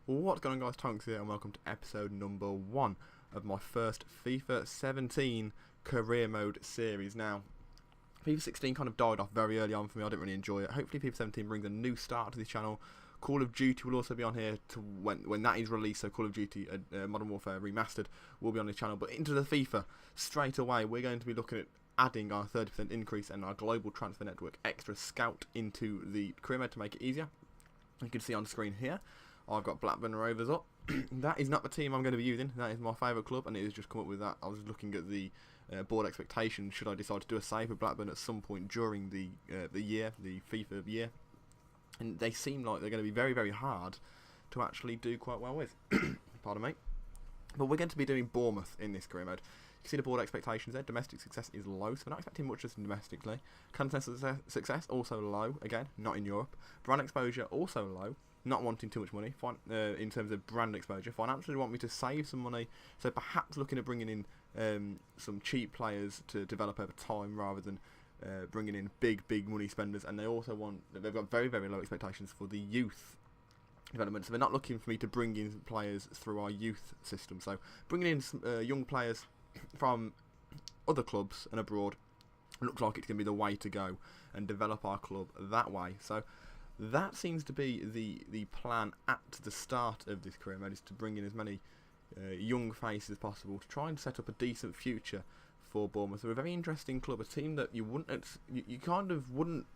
What's going on, guys? Tonksy here, and welcome to episode number 1 of my first FIFA 17 career mode series. Now, FIFA 16 kind of died off very early on for me. I didn't really enjoy it. Hopefully FIFA 17 brings a new start to this channel. Call of Duty will also be on here to when that is released, so Call of Duty Modern Warfare Remastered will be on this channel. But into the FIFA, straight away, we're going to be looking at adding our 30% increase and our global transfer network extra scout into the career mode to make it easier. You can see on screen here, I've got Blackburn Rovers up. That is not the team I'm going to be using. That is my favourite club, and it has just come up with that. I was looking at the board expectations. Should I decide to do a save with Blackburn at some point during the FIFA year, and they seem like they're going to be very, very hard to actually do quite well with. Pardon me. But we're going to be doing Bournemouth in this career mode. You can see the board expectations there. Domestic success is low, so we're not expecting much just domestically. Continental success also low, again, not in Europe. Brand exposure also low, not wanting too much money in terms of brand exposure. Financially, want me to save some money, so perhaps looking at bringing in some cheap players to develop over time rather than bringing in big money spenders. And they also they've got very, very low expectations for the youth development, so they're not looking for me to bring in players through our youth system. So bringing in some young players from other clubs and abroad looks like it's going to be the way to go and develop our club that way. So that seems to be the plan at the start of this career mode, is to bring in as many young faces as possible to try and set up a decent future for Bournemouth. They're a very interesting club, a team that you kind of wouldn't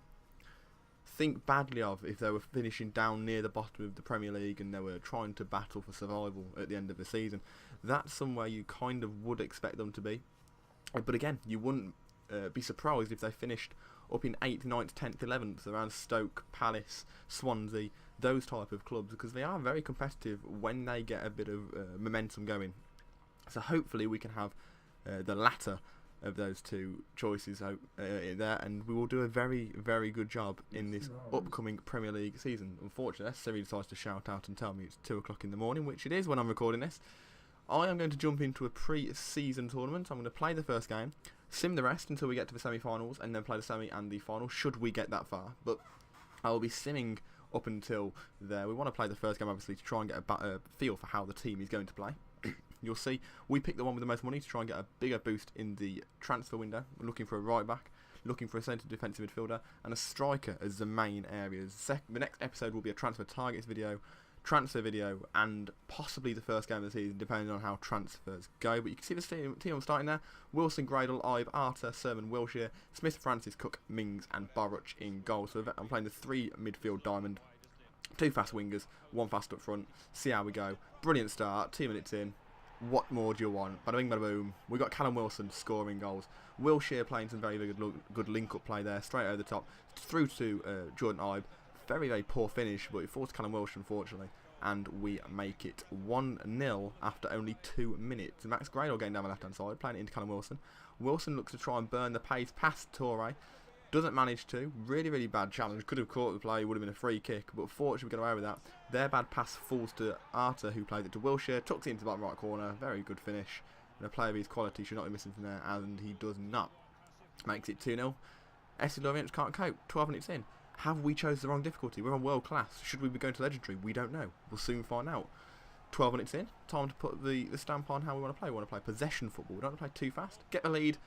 think badly of if they were finishing down near the bottom of the Premier League and they were trying to battle for survival at the end of the season. That's somewhere you kind of would expect them to be. But again, you wouldn't be surprised if they finished up in 8th, 9th, 10th, 11th around Stoke, Palace, Swansea, those type of clubs, because they are very competitive when they get a bit of momentum going. So hopefully we can have the latter of those two choices there, and we will do a very, very good job in this upcoming Premier League season. Unfortunately, Siri decides to shout out and tell me it's 2 o'clock in the morning, which it is when I'm recording this. I am going to jump into a pre-season tournament. I'm going to play the first game, sim the rest until we get to the semi-finals, and then play the semi and the final, should we get that far. But I will be simming up until there. We want to play the first game, obviously, to try and get a feel for how the team is going to play. You'll see we picked the one with the most money to try and get a bigger boost in the transfer window. We're looking for a right back, looking for a centre defensive midfielder, and a striker as the main areas. The next episode will be a transfer targets video, transfer video, and possibly the first game of the season, depending on how transfers go. But you can see the team I'm starting there: Wilson, Gradle, Ibe, Arter, Sermon, Wilshere, Smith, Francis, Cook, Mings, and Boruch in goal. So I'm playing the 3 midfield diamond, 2 fast wingers, 1 fast up front. See how we go. Brilliant start, 2 minutes in. What more do you want? Bada bing, bada boom. We got Callum Wilson scoring goals. Wilshere playing some very, very good link-up play there, straight over the top, through to Jordan Ibe. Very, very poor finish, but it forced Callum Wilson, unfortunately, and we make it 1-0 after only 2 minutes. Max Gradle getting down the left-hand side, playing it into Callum Wilson. Wilson looks to try and burn the pace past Torre. Doesn't manage to. Really, really bad challenge. Could have caught the play, would have been a free kick, but fortunately we got away with that. Their bad pass falls to Arter, who played it to Wilshere, tucks it into the bottom right corner. Very good finish. And a player of his quality should not be missing from there, and he does not. Makes it 2-0. FC Lorient can't cope. 12 minutes in. Have we chosen the wrong difficulty? We're on world class. Should we be going to legendary? We don't know. We'll soon find out. 12 minutes in. Time to put the stamp on how we want to play. We want to play possession football. We don't want to play too fast. Get the lead.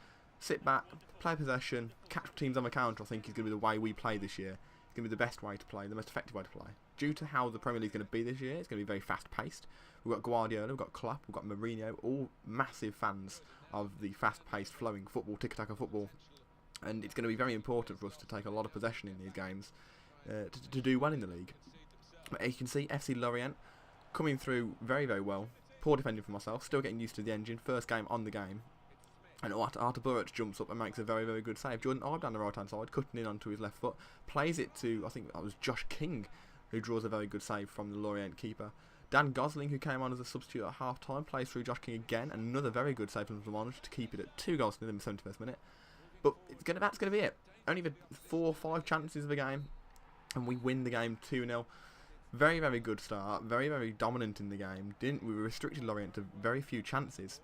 Sit back, play possession, catch teams on the counter. I think is going to be the way we play this year. It's going to be the best way to play, the most effective way to play. Due to how the Premier League is going to be this year, it's going to be very fast-paced. We've got Guardiola, we've got Klopp, we've got Mourinho, all massive fans of the fast-paced, flowing football, tiki-taka football. And it's going to be very important for us to take a lot of possession in these games to do well in the league. But you can see FC Lorient coming through very, very well. Poor defending for myself, still getting used to the engine. First game on the game. And Arter Boruch jumps up and makes a very, very good save. Jordan Ibe down the right-hand side, cutting in onto his left foot. Plays it to, I think that was Josh King, who draws a very good save from the Lorient keeper. Dan Gosling, who came on as a substitute at half-time, plays through Josh King again. Another very good save from Blancmange to keep it at 2 goals in the 71st minute. But that's going to be it. Only the 4 or 5 chances of the game, and we win the game 2-0. Very, very good start. Very, very dominant in the game. We restricted Lorient to very few chances.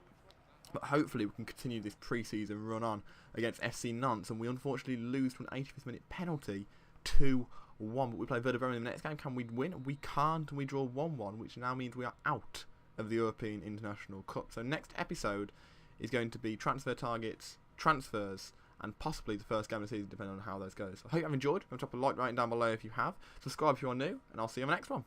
But hopefully we can continue this pre-season run on against FC Nantes, and we unfortunately lose to an 85th minute penalty to 1. But we play Werder Bremen in the next game. Can we win? We can't, and we draw 1-1, which now means we are out of the European International Cup. So next episode is going to be transfer targets, transfers, and possibly the first game of the season, depending on how those go. So I hope you've enjoyed. Drop a like right down below if you have. Subscribe if you are new, and I'll see you on the next one.